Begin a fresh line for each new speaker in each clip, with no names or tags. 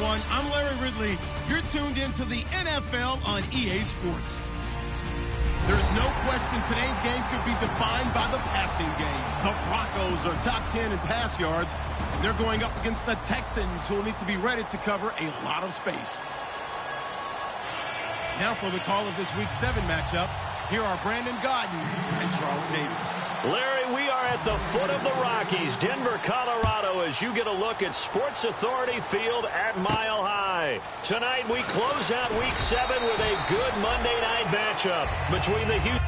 everyone. I'm Larry Ridley. You're tuned into the NFL on EA Sports. There's no question today's game could be defined by the passing game. The Broncos are top 10 in pass yards, and they're going up against the Texans, who will need to be ready to cover a lot of space. Now for the call of this Week 7 matchup, here are Brandon Gaudin and Charles Davis.
Larry, we are at the foot of the Rockies, Denver, Colorado, as you get a look at Sports Authority Field at Mile High. Tonight, we close out Week 7 with a good Monday night matchup between the Houston...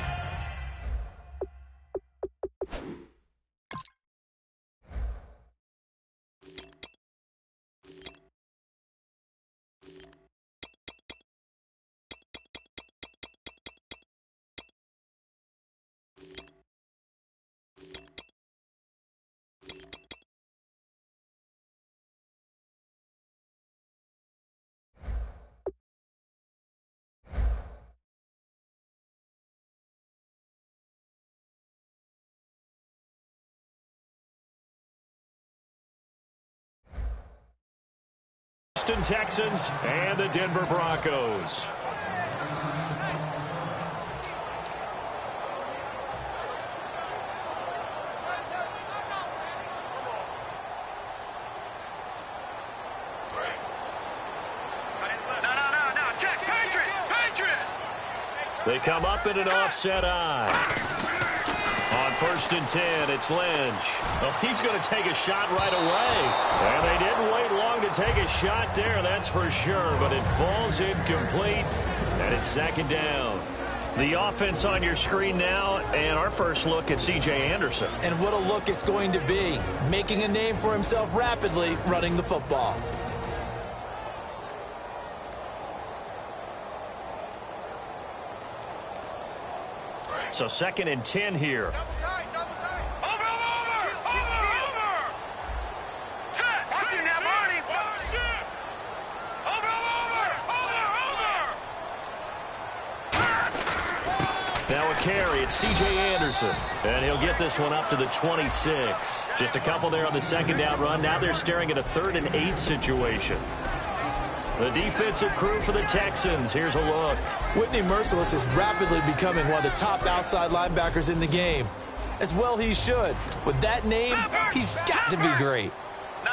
Texans and the Denver Broncos.
No, check, Patriot!
They come up in an offset eye. On 1st and 10, it's Lynch. Well, he's going to take a shot right away. And they didn't wait long to take a shot there, that's for sure. But it falls incomplete, and it's 2nd down. The offense on your screen now, and our first look at C.J. Anderson.
And what a look it's going to be. Making a name for himself rapidly, running the football.
So 2nd and 10 here.
Over! Set! Watch him now, Marty! Over!
Now a carry, it's C.J. Anderson. And he'll get this one up to the 26. Just a couple there on the 2nd down run. Now they're staring at a 3rd and 8 situation. The defensive crew for the Texans. Here's a look.
Whitney Merciless is rapidly becoming one of the top outside linebackers in the game. As well he should. With that name, he's got to be great.
No,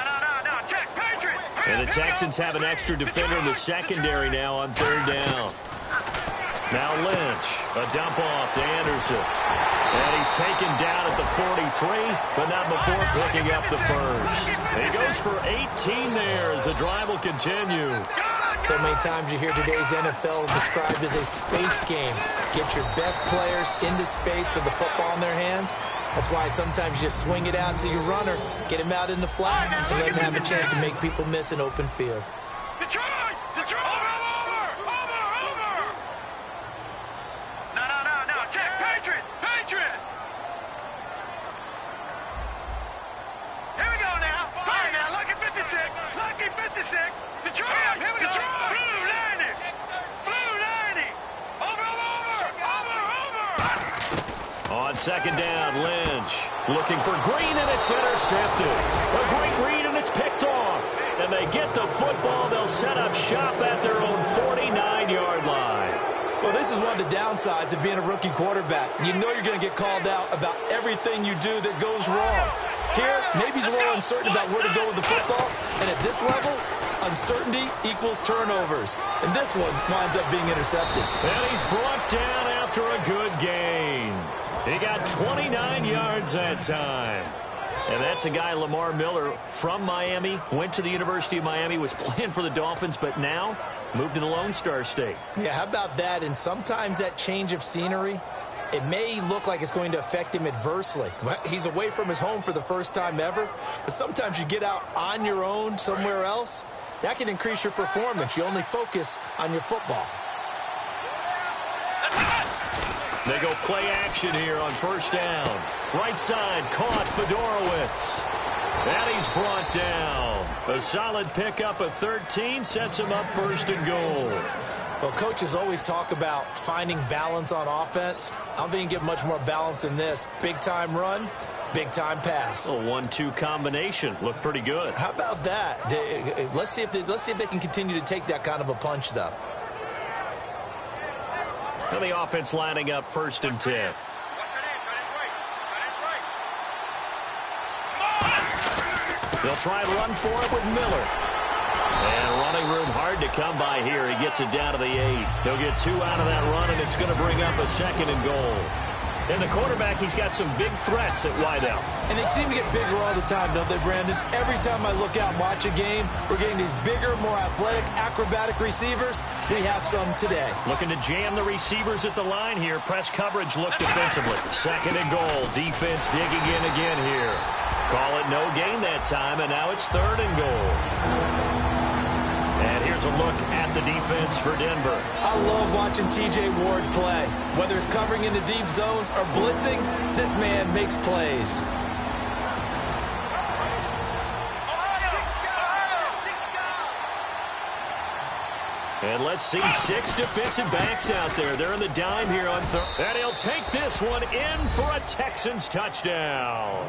check, Patriot!
And the Texans have an extra defender in the secondary now on 3rd down. Now Lynch, a dump off to Anderson. And he's taken down at the 43, but not before picking up the first. He goes for 18 there as the drive will continue.
So many times you hear today's NFL described as a space game. Get your best players into space with the football in their hands. That's why sometimes you just swing it out to your runner, get him out in the flat, and let him have a chance to make people miss an open field.
Detroit! Over! No, check, Patriot! Here we go now. Fire now, lucky 56. Detroit, here we go. Blue 90. Over.
On 2nd down, Lynch looking for Green, and it's intercepted. A great read, and it's picked off. And they get the football. They'll set up shop at their own 49-yard line.
Well, this is one of the downsides of being a rookie quarterback. You know you're going to get called out about everything you do that goes wrong. Here, maybe he's a little uncertain about where to go with the football. And at this level, uncertainty equals turnovers. And this one winds up being intercepted.
And he's brought down after a good gain. He got 29 yards that time. And that's a guy, Lamar Miller, from Miami, went to the University of Miami, was playing for the Dolphins, but now moved to the Lone Star State.
Yeah, how about that? And sometimes that change of scenery, it may look like it's going to affect him adversely. He's away from his home for the first time ever, but sometimes you get out on your own somewhere else, that can increase your performance. You only focus on your football.
They go play action here on 1st down. Right side, caught Fedorowicz. And he's brought down. A solid pickup of 13 sets him up 1st and goal.
Well, coaches always talk about finding balance on offense. I don't think you can get much more balance than this. Big-time run, Big-time pass.
A 1-2 combination. Looked pretty good.
How about that? Let's see if they can continue to take that kind of a punch, though.
And the offense lining up 1st and 10. They'll try and run for it with Miller. And running room hard to come by here. He gets it down to the 8. He'll get 2 out of that run, and it's going to bring up a 2nd and goal. And the quarterback, he's got some big threats at wideout.
And they seem to get bigger all the time, don't they, Brandon? Every time I look out and watch a game, we're getting these bigger, more athletic, acrobatic receivers. We have some today.
Looking to jam the receivers at the line here. Press coverage look defensively. 2nd and goal. Defense digging in again here. Call it no gain that time, and now it's 3rd and goal. And here's a look at the defense for Denver.
I love watching T.J. Ward play. Whether it's covering into deep zones or blitzing, this man makes plays.
And let's see 6 defensive backs out there. They're in the dime here on 3rd. And he'll take this one in for a Texans touchdown.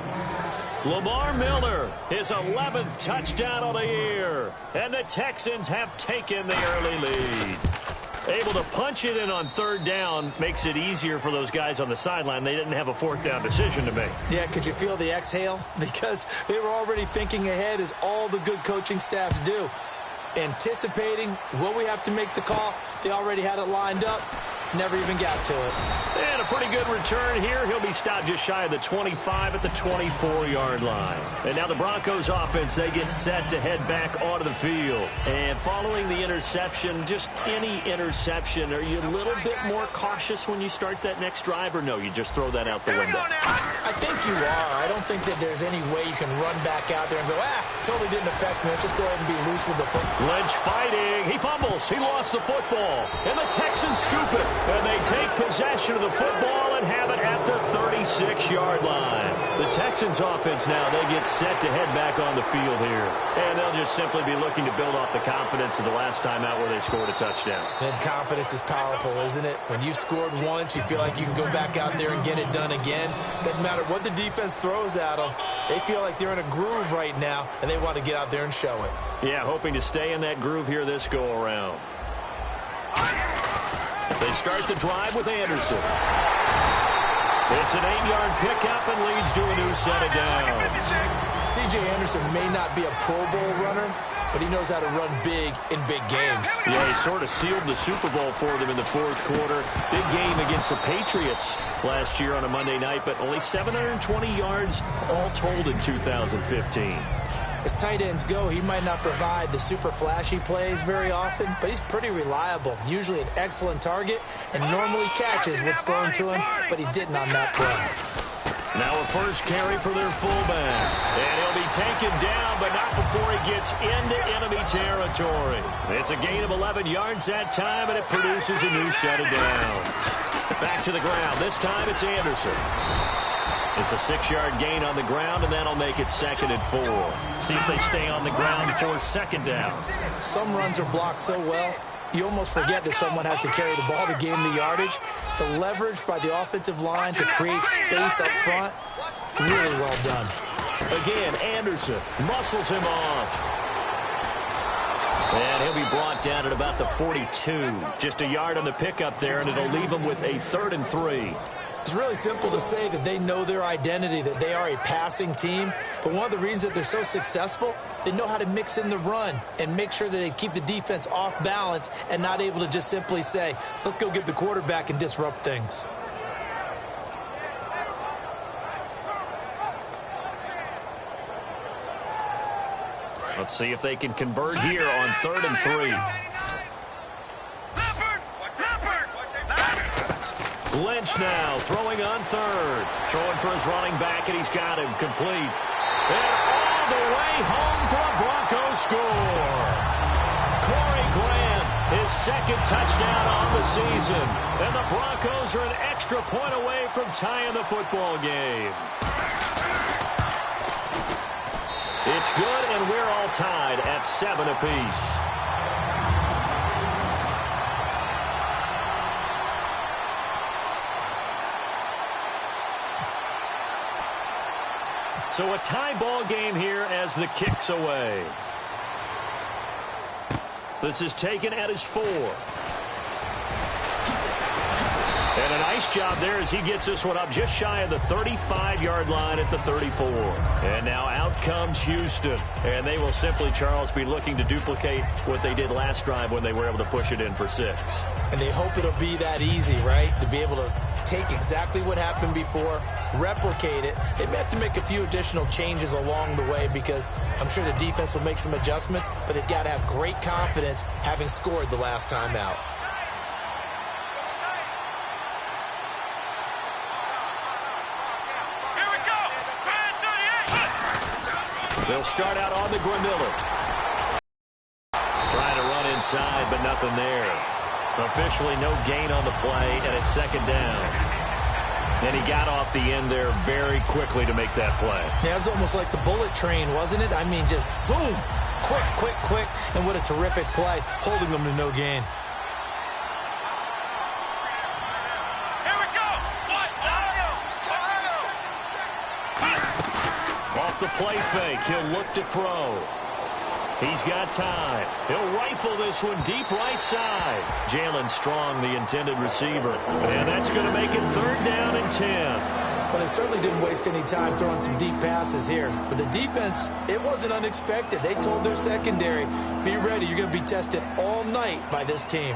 Lamar Miller, his 11th touchdown of the year. And the Texans have taken the early lead. Able to punch it in on 3rd down makes it easier for those guys on the sideline. They didn't have a 4th down decision to make.
Yeah, could you feel the exhale? Because they were already thinking ahead, as all the good coaching staffs do. Anticipating, will we have to make the call? They already had it lined up. Never even got to it.
And a pretty good return here. He'll be stopped just shy of the 25 at the 24-yard line. And now the Broncos offense, they get set to head back onto the field. And following the interception, just any interception, are you a little bit more cautious when you start that next drive, or no, you just throw that out the window?
I think you are. I don't think that there's any way you can run back out there and go, totally didn't affect me. Let's just go ahead and be loose with the football.
Lynch fighting. He fumbles. He lost the football. And the Texans scoop it. And they take possession of the football and have it at the 36-yard line. The Texans offense now, they get set to head back on the field here. And they'll just simply be looking to build off the confidence of the last time out where they scored a touchdown.
And confidence is powerful, isn't it? When you scored once, you feel like you can go back out there and get it done again. Doesn't matter what the defense throws at them. They feel like they're in a groove right now, and they want to get out there and show it.
Yeah, hoping to stay in that groove here this go-around. They start the drive with Anderson. It's an 8-yard pickup and leads to a new set of downs.
C.J. Anderson may not be a Pro Bowl runner, but he knows how to run big in big games.
Yeah, he sort of sealed the Super Bowl for them in the 4th quarter. Big game against the Patriots last year on a Monday night, but only 720 yards all told in 2015.
As tight ends go, he might not provide the super flashy plays very often, but he's pretty reliable, usually an excellent target, and normally catches what's thrown to him, but he didn't on that play.
Now a first carry for their fullback. And he'll be taken down, but not before he gets into enemy territory. It's a gain of 11 yards that time, and it produces a new set of downs. Back to the ground. This time it's Anderson. It's a 6-yard gain on the ground, and that'll make it 2nd and 4. See if they stay on the ground for 2nd down.
Some runs are blocked so well, you almost forget that someone has to carry the ball to gain the yardage. The leverage by the offensive line to create space up front, really well done.
Again, Anderson muscles him off. And he'll be brought down at about the 42. Just a yard on the pickup there, and it'll leave him with a 3rd and 3.
It's really simple to say that they know their identity, that they are a passing team. But one of the reasons that they're so successful, they know how to mix in the run and make sure that they keep the defense off balance and not able to just simply say, let's go get the quarterback and disrupt things.
Let's see if they can convert here on 3rd and 3. Lynch now throwing on 3rd. Throwing for his running back, and he's got him complete. And all the way home for a Broncos score. Corey Grant, his 2nd touchdown on the season. And the Broncos are an extra point away from tying the football game. It's good, and we're all tied at 7 apiece. So a tie ball game here as the kick's away. This is taken at his 4. And a nice job there as he gets this one up just shy of the 35-yard line at the 34. And now out comes Houston. And they will simply, Charles, be looking to duplicate what they did last drive when they were able to push it in for 6.
And they hope it'll be that easy, right? To be able to take exactly what happened before, replicate it. They may have to make a few additional changes along the way because I'm sure the defense will make some adjustments, but they've got to have great confidence having scored the last time out.
Here we go.
They'll start out on the Granilla. Trying to run inside, but nothing there. Officially no gain on the play, and it's second down. And he got off the end there very quickly to make that play.
Yeah, it was almost like the bullet train, wasn't it? I mean, just zoom, quick, quick, quick, and what a terrific play, holding them to no gain.
Here we go.
Off the play fake, he'll look to throw. He's got time. He'll rifle this one deep right side. Jalen Strong, the intended receiver. And that's going to make it 3rd down and 10.
Well, they certainly didn't waste any time throwing some deep passes here. But the defense, it wasn't unexpected. They told their secondary, be ready. You're going to be tested all night by this team.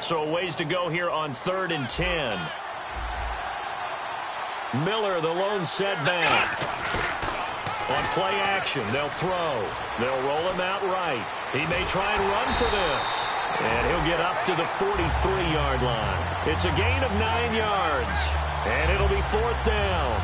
So a ways to go here on 3rd and 10. Miller, the lone setback. On play action, they'll throw. They'll roll him out right. He may try and run for this. And he'll get up to the 43-yard line. It's a gain of 9 yards. And it'll be 4th down.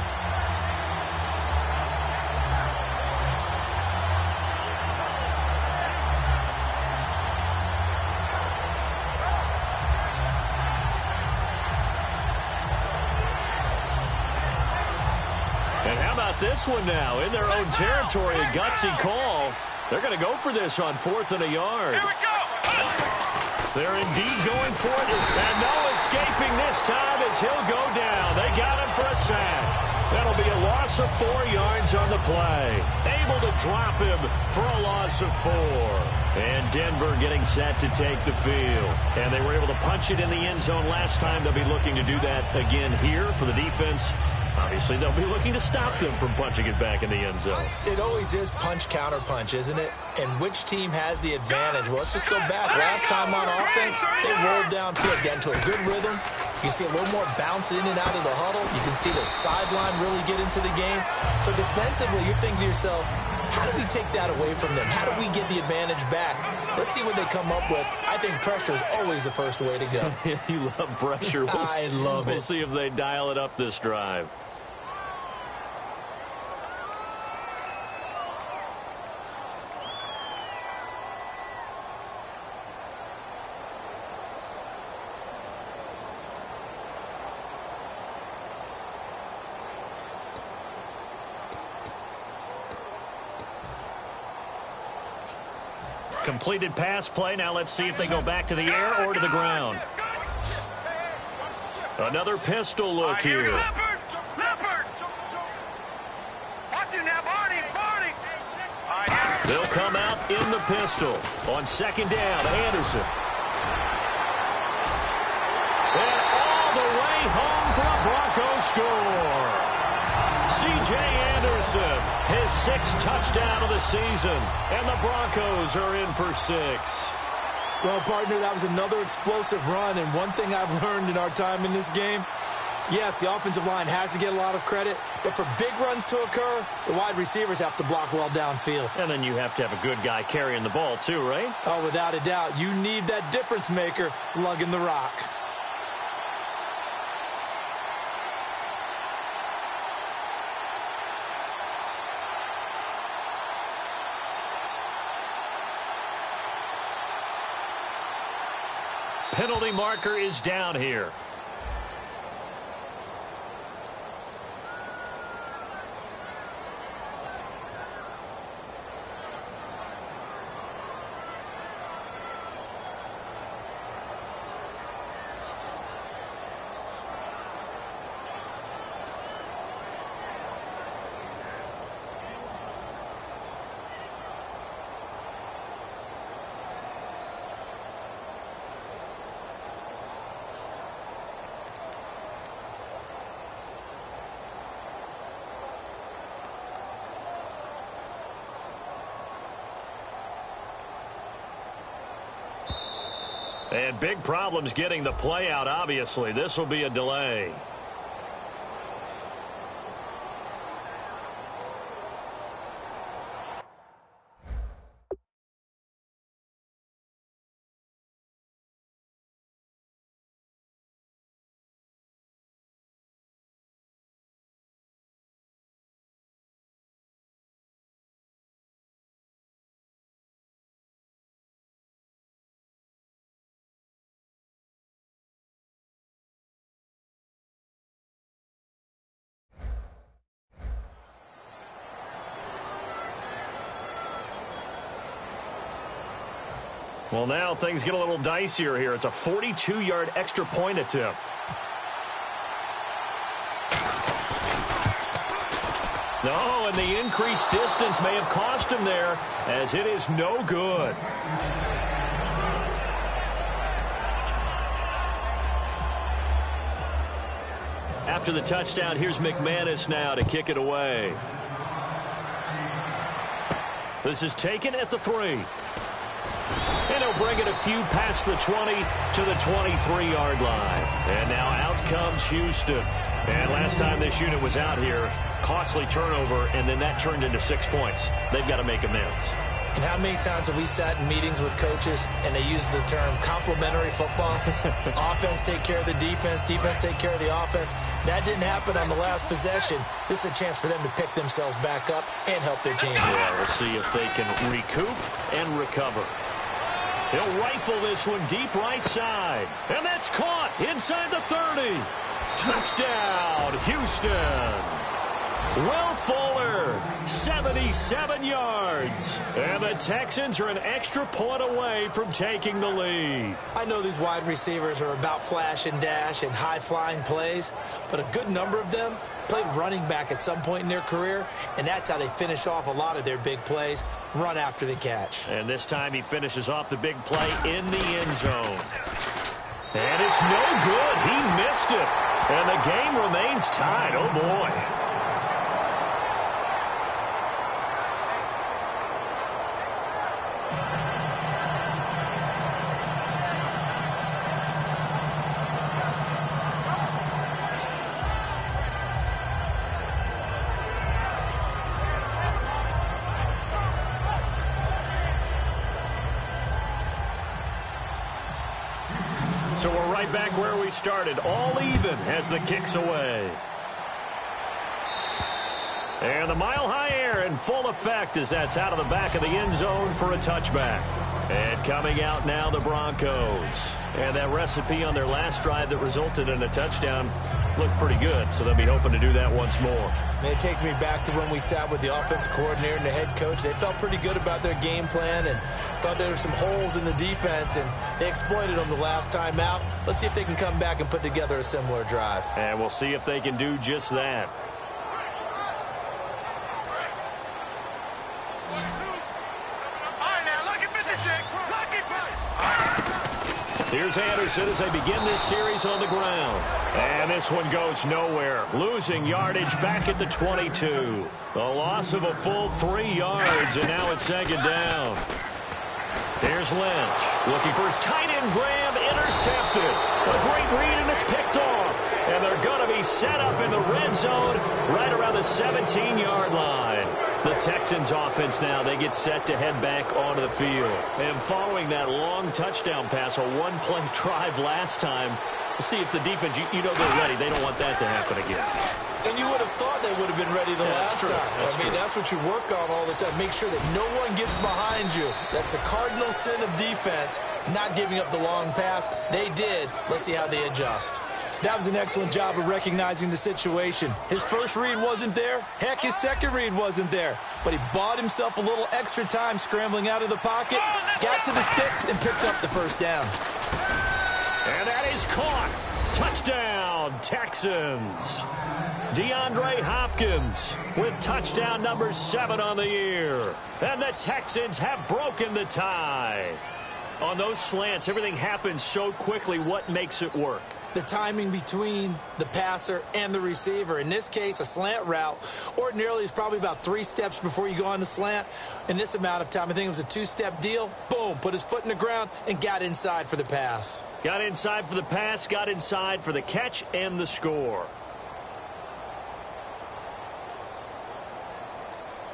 And how about this one now? In their own territory, a gutsy call. They're going to go for this on 4th and a yard.
Here we go.
They're indeed going for it. And no escaping this time as he'll go down. They got him for a sack. That'll be a loss of 4 yards on the play. Able to drop him for a loss of 4. And Denver getting set to take the field. And they were able to punch it in the end zone last time. They'll be looking to do that again here for the defense. Obviously, they'll be looking to stop them from punching it back in the end zone.
It always is punch, counter punch, isn't it? And which team has the advantage? Well, let's just go back. Last time on offense, they rolled downfield, got into a good rhythm. You can see a little more bounce in and out of the huddle. You can see the sideline really get into the game. So defensively, you're thinking to yourself, how do we take that away from them? How do we get the advantage back? Let's see what they come up with. I think pressure is always the first way to go.
You love pressure.
I love it.
We'll see if they dial it up this drive. Completed pass play. Now let's see if they go back to the air or to the ground. Another pistol look here.
Leopard. Watch it now, Barney.
They'll come out in the pistol. On 2nd down, Anderson. And all the way home for a Broncos score. C.J. Anderson, his 6th touchdown of the season, and the Broncos are in for 6.
Well, partner, that was another explosive run, and one thing I've learned in our time in this game, yes, the offensive line has to get a lot of credit, but for big runs to occur, the wide receivers have to block well downfield.
And then you have to have a good guy carrying the ball too, right?
Oh, without a doubt. You need that difference maker lugging the rock.
Penalty marker is down here. And big problems getting the play out, obviously. This will be a delay. Well, now things get a little dicier here. It's a 42-yard extra point attempt. No, and the increased distance may have cost him there, as it is no good. After the touchdown, here's McManus now to kick it away. This is taken at the 3. And he'll bring it a few past the 20 to the 23-yard line. And now out comes Houston. And last time this unit was out here, costly turnover, and then that turned into 6 points. They've got to make amends.
And how many times have we sat in meetings with coaches and they use the term complementary football? Offense take care of the defense, defense take care of the offense. That didn't happen on the last possession. This is a chance for them to pick themselves back up and help their team.
Yeah, we'll see if they can recoup and recover. He'll rifle this one deep right side. And that's caught inside the 30. Touchdown, Houston. Will Fuller, 77 yards. And the Texans are an extra point away from taking the lead.
I know these wide receivers are about flash and dash and high-flying plays, but a good number of them played running back at some point in their career, and that's how they finish off a lot of their big plays, run after the catch.
And this time he finishes off the big play in the end zone. And it's no good. He missed it. And the game remains tied. Oh, boy. So we're right back where we started, all even as the kick's away. And the mile-high air in full effect as that's out of the back of the end zone for a touchback. And coming out now, the Broncos. And that recipe on their last drive that resulted in a touchdown looked pretty good, so they'll be hoping to do that once more.
And it takes me back to when we sat with the offensive coordinator and the head coach. They felt pretty good about their game plan and thought there were some holes in the defense, and they exploited them the last time out. Let's see if they can come back and put together a similar drive.
And we'll see if they can do just that. Here's Anderson as they begin this series on the ground. And this one goes nowhere. Losing yardage back at the 22. A loss of a full 3 yards, and now it's second down. Here's Lynch. Looking for his tight end, Graham, intercepted. A great read, and it's picked off. And they're going to be set up in the red zone right around the 17-yard line. The Texans offense now, they get set to head back onto the field. And following that long touchdown pass, a one-play drive last time, we'll see if the defense, you know they're ready. They don't want that to happen again.
And you would have thought they would have been ready the last time. I mean, that's what you work on all the time. Make sure that no one gets behind you. That's the cardinal sin of defense, not giving up the long pass. They did. Let's see how they adjust. That was an excellent job of recognizing the situation. His first read wasn't there. Heck, his second read wasn't there. But he bought himself a little extra time scrambling out of the pocket, got to the sticks, and picked up the first down.
And that is caught. Touchdown, Texans. DeAndre Hopkins with touchdown number 7 on the year. And the Texans have broken the tie. On those slants, everything happens so quickly. What makes it work?
the timing between the passer and the receiver. In this case, a slant route ordinarily is probably about 3 steps before you go on the slant. In this amount of time, I think it was a 2-step deal. Boom, put his foot in the ground and got inside for the pass.
Got inside for the pass, got inside for the catch and the score.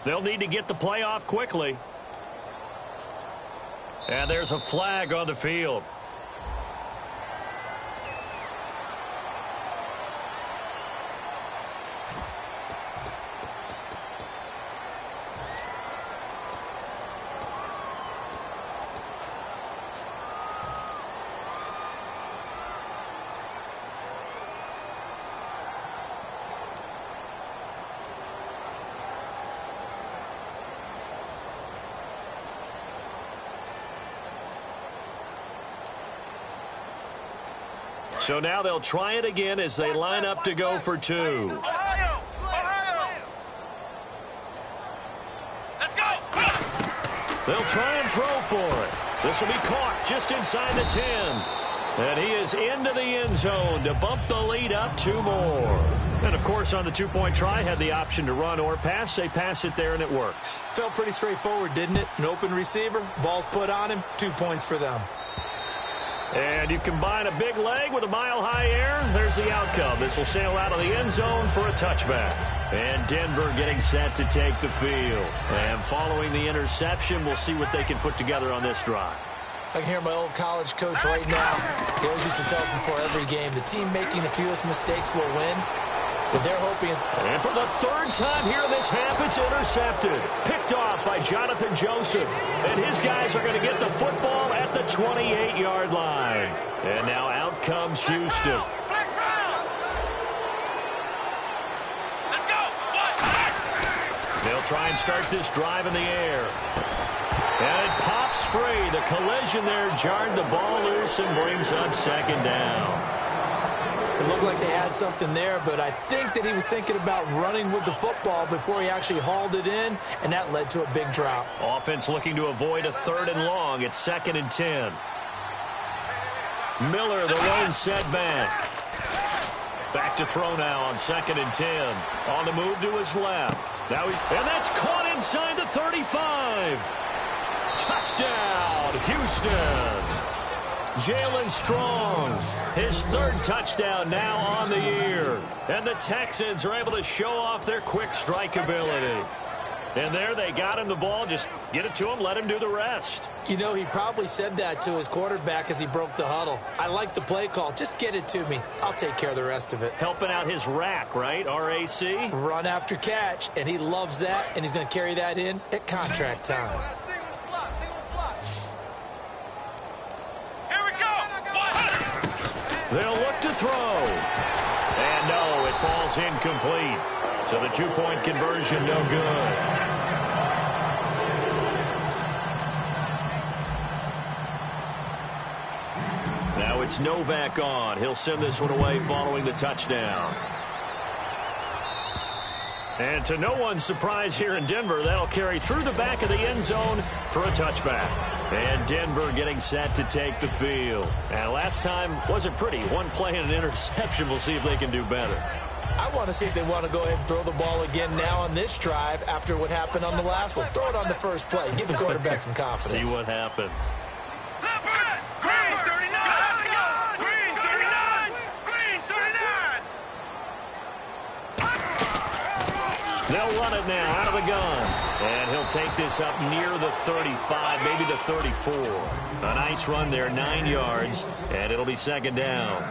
They'll need to get the play off quickly. And there's a flag on the field. So now they'll try it again as they line up to go for 2.
Ohio! Let's go!
They'll try and throw for it. This will be caught just inside the 10. And he is into the end zone to bump the lead up 2 more. And, of course, on the 2-point try, had the option to run or pass. They pass it there, and it works.
Felt pretty straightforward, didn't it? An open receiver, ball's put on him, 2 points for them.
And you combine a big leg with a mile-high air, there's the outcome. This will sail out of the end zone for a touchback. And Denver getting set to take the field. And following the interception, we'll see what they can put together on this drive.
I can hear my old college coach right now. He always used to tell us before every game, the team making the fewest mistakes will win. What they're hoping is...
And for the 3rd time here in this half, it's intercepted. Picked off by Jonathan Joseph. And his guys are going to get the football at the 28-yard line. And now out comes Houston. They'll try and start this drive in the air. And it pops free. The collision there jarred the ball loose and brings up 2nd down.
It looked like they had something there, but I think that he was thinking about running with the football before he actually hauled it in, and that led to a big drop.
Offense looking to avoid a 3rd and long. It's 2nd and 10. Miller, the lone setback. Back to throw now on 2nd and 10. On the move to his left. Now and that's caught inside the 35. Touchdown, Houston. Jalen Strong, his 3rd touchdown now on the year. And the Texans are able to show off their quick strike ability. And there they got him the ball. Just get it to him, let him do the rest.
You know, he probably said that to his quarterback as he broke the huddle. I like the play call. Just get it to me. I'll take care of the rest of it.
Helping out his rack, right? R-A-C?
Run after catch, and he loves that, and he's going to carry that in at contract time.
They'll look to throw. And no, it falls incomplete. So the 2-point conversion, no good. Now it's Novak on. He'll send this one away following the touchdown. And to no one's surprise here in Denver, that'll carry through the back of the end zone for a touchback. And Denver getting set to take the field. And last time wasn't pretty. 1 play and an interception. We'll see if they can do better.
I want to see if they want to go ahead and throw the ball again now on this drive after what happened on the last one. Throw it on the first play. Give the quarterback some confidence.
See what happens.
Green 39! Let's go! Green 39! Green 39!
They'll run it now out of the gun. And he'll take this up near the 35, maybe the 34. A nice run there, 9 yards, and it'll be 2nd down.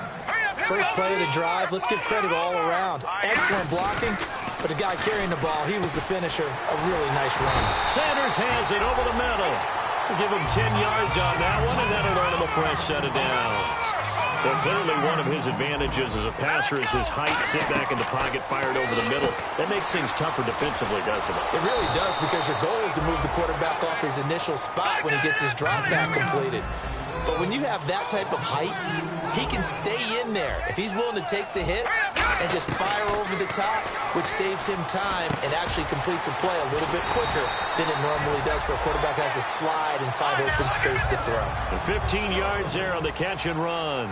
First play of the drive, let's give credit all around. Excellent blocking, but the guy carrying the ball, he was the finisher. A really nice run.
Sanders has it over the middle. We'll give him 10 yards on that one, and that'll earn him a fresh set of downs. Well, clearly one of his advantages as a passer is his height. Sit back in the pocket, fired over the middle. That makes things tougher defensively, doesn't it?
It really does, because your goal is to move the quarterback off his initial spot when he gets his drop back completed. But when you have that type of height, he can stay in there if he's willing to take the hits and just fire over the top, which saves him time and actually completes a play a little bit quicker than it normally does for a quarterback who has to slide and find open space to throw.
And 15 yards there on the catch and run.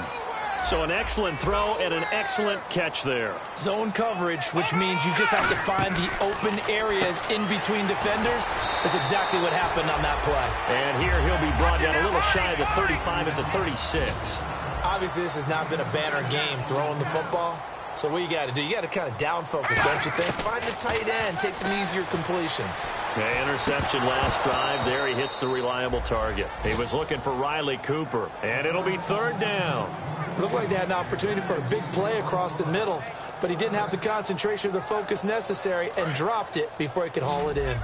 So an excellent throw and an excellent catch there.
Zone coverage, which means you just have to find the open areas in between defenders. That's exactly what happened on that play.
And here he'll be brought down a little shy of the 35 at the 36.
Obviously, this has not been a banner game throwing the football. So what you got to do, you got to kind of down focus, don't you think? Find the tight end, take some easier completions.
Okay, interception last drive. There he hits the reliable target. He was looking for Riley Cooper, and it'll be third down.
Looked like they had an opportunity for a big play across the middle, but he didn't have the concentration or the focus necessary and dropped it before he could haul it in.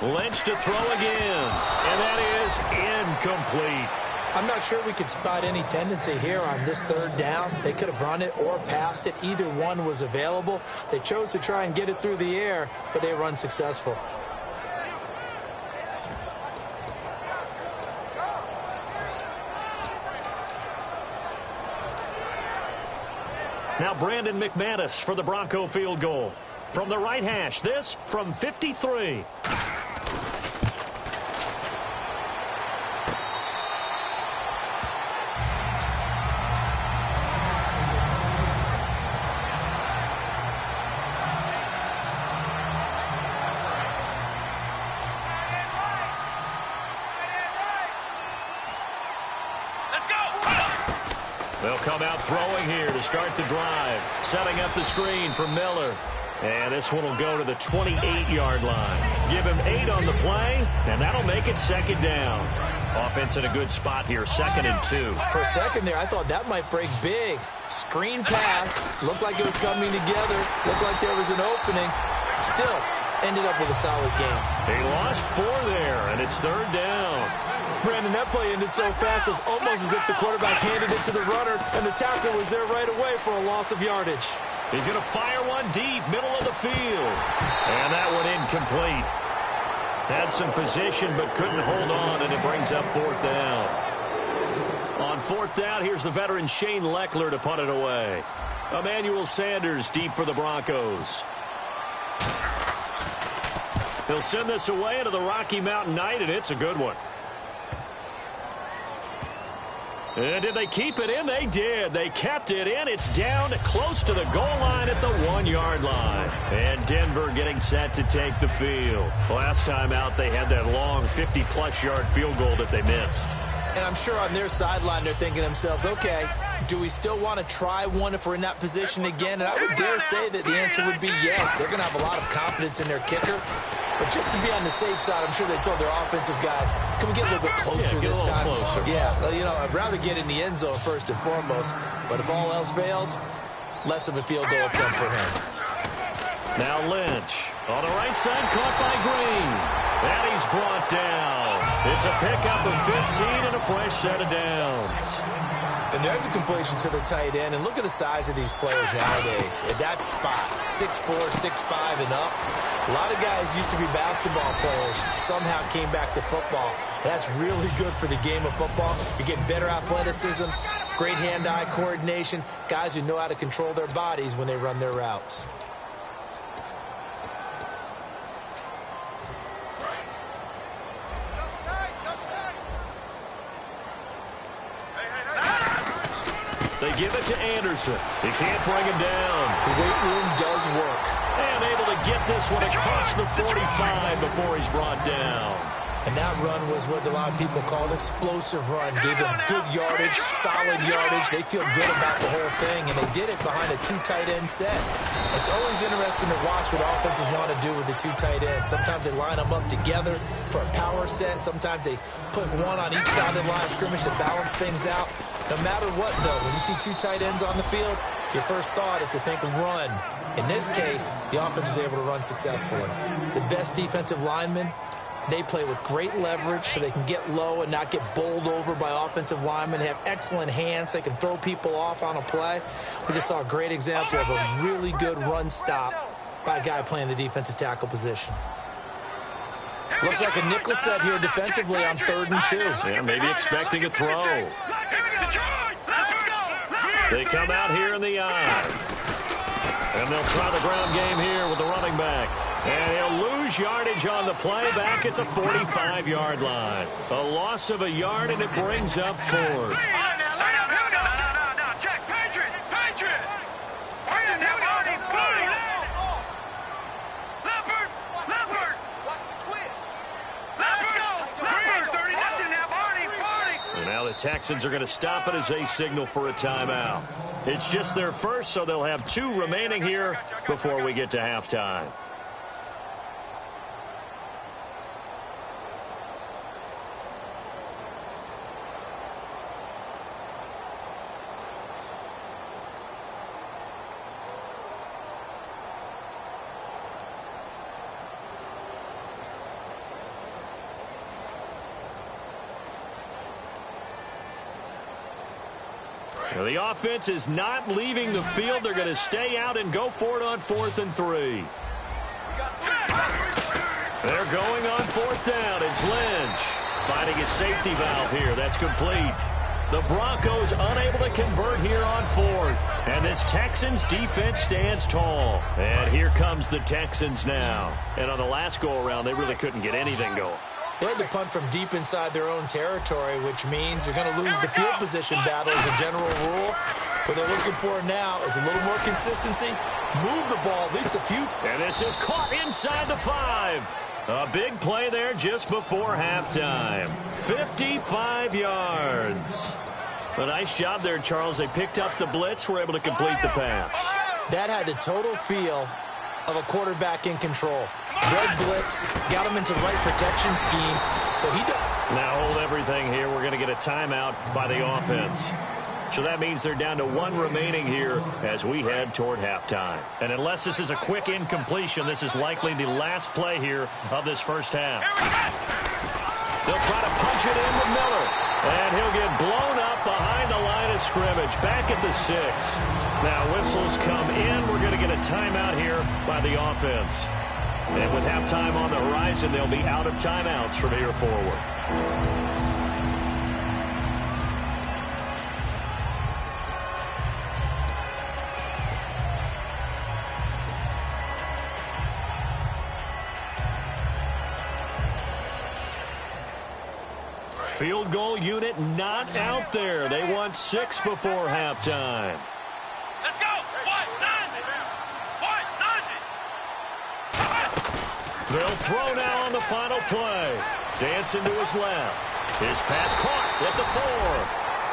Lynch to throw again, and that is incomplete.
I'm not sure we could spot any tendency here on this third down. They could have run it or passed it. Either one was available. They chose to try and get it through the air, but they were unsuccessful.
Now Brandon McManus for the Bronco field goal. From the right hash, this from 53. They'll come out throwing here to start the drive. Setting up the screen for Miller. And this one will go to the 28-yard line. Give him 8 on the play, and that'll make it second down. Offense in a good spot here, 2nd and 2.
For a second there, I thought that might break big. Screen pass. Looked like it was coming together. Looked like there was an opening. Still ended up with a solid game.
They lost 4 there, and it's third down.
Brandon, that play ended so fast, it was almost as if the quarterback handed it to the runner, and the tackle was there right away for a loss of yardage.
He's going to fire one deep, middle of the field. And that one incomplete. Had some position, but couldn't hold on, and it brings up 4th down. On 4th down, here's the veteran Shane Leckler to punt it away. Emmanuel Sanders deep for the Broncos. He'll send this away into the Rocky Mountain Night, and it's a good one. And did they keep it in? They did. They kept it in. It's down close to the goal line at the 1-yard line. And Denver getting set to take the field. Last time out, they had that long 50-plus yard field goal that they missed.
And I'm sure on their sideline, they're thinking to themselves, okay, do we still want to try one if we're in that position again? And I would dare say that the answer would be yes. They're going to have a lot of confidence in their kicker. But just to be on the safe side, I'm sure they told their offensive guys, can we get a little bit closer this time?
Closer.
Yeah, well, you know, I'd rather get in the end zone first and foremost. But if all else fails, less of a field goal attempt for him.
Now Lynch on the right side, caught by Green. And he's brought down. It's a pickup of 15 and a fresh set of downs.
And there's a completion to the tight end. And look at the size of these players nowadays. At that spot, 6'4", 6'5", and up. A lot of guys used to be basketball players, somehow came back to football. That's really good for the game of football. You're getting better athleticism, great hand-eye coordination, guys who know how to control their bodies when they run their routes.
They give it to Anderson. He can't bring him down.
The weight room does work.
And able to get this one across the 45 before he's brought down.
And that run was what a lot of people call an explosive run. Gave them good yardage, solid yardage. They feel good about the whole thing, and they did it behind a 2 tight end set. It's always interesting to watch what offenses want to do with the 2 tight ends. Sometimes they line them up together for a power set. Sometimes they put one on each side of the line of scrimmage to balance things out. No matter what, though, when you see 2 tight ends on the field, your first thought is to think run. In this case, the offense was able to run successfully. The best defensive linemen, they play with great leverage so they can get low and not get bowled over by offensive linemen. They have excellent hands. They can throw people off on a play. We just saw a great example of a really good run stop by a guy playing the defensive tackle position. Looks like a nickel set here defensively on 3rd and 2.
Yeah, maybe expecting a throw. They come out here in the eye. And they'll try the ground game here with the running back. And he'll lose yardage on the play back at the 45-yard line. A loss of a yard, and it brings up fourth. The Texans are going to stop it as they signal for a timeout. It's just their first, so they'll have 2 remaining here before we get to halftime. Now, the offense is not leaving the field. They're going to stay out and go for it on 4th and 3. They're going on 4th down. It's Lynch finding a safety valve here. That's complete. The Broncos unable to convert here on 4th. And this Texans defense stands tall. And here comes the Texans now. And on the last go-around, they really couldn't get anything going.
They had to punt from deep inside their own territory, which means you're going to lose the field position battle as a general rule. What they're looking for now is a little more consistency. Move the ball at least a few.
And this is caught inside the 5. A big play there just before halftime. 55 yards. A nice job there, Charles. They picked up the blitz, were able to complete the pass.
That had the total feel of a quarterback in control. Red blitz, got him into the right protection scheme. So he
now hold everything here. We're going to get a timeout by the offense. So that means they're down to 1 remaining here as we head toward halftime. And unless this is a quick incompletion, this is likely the last play here of this first half. They'll try to punch it in with Miller. And he'll get blown up behind the line of scrimmage, back at the 6. Now whistles come in. We're going to get a timeout here by the offense. And with halftime on the horizon, they'll be out of timeouts from here forward. Field goal unit not out there. They want 6 before halftime.
Let's go.
They'll throw now on the final play. Dancing to his left. His pass caught at the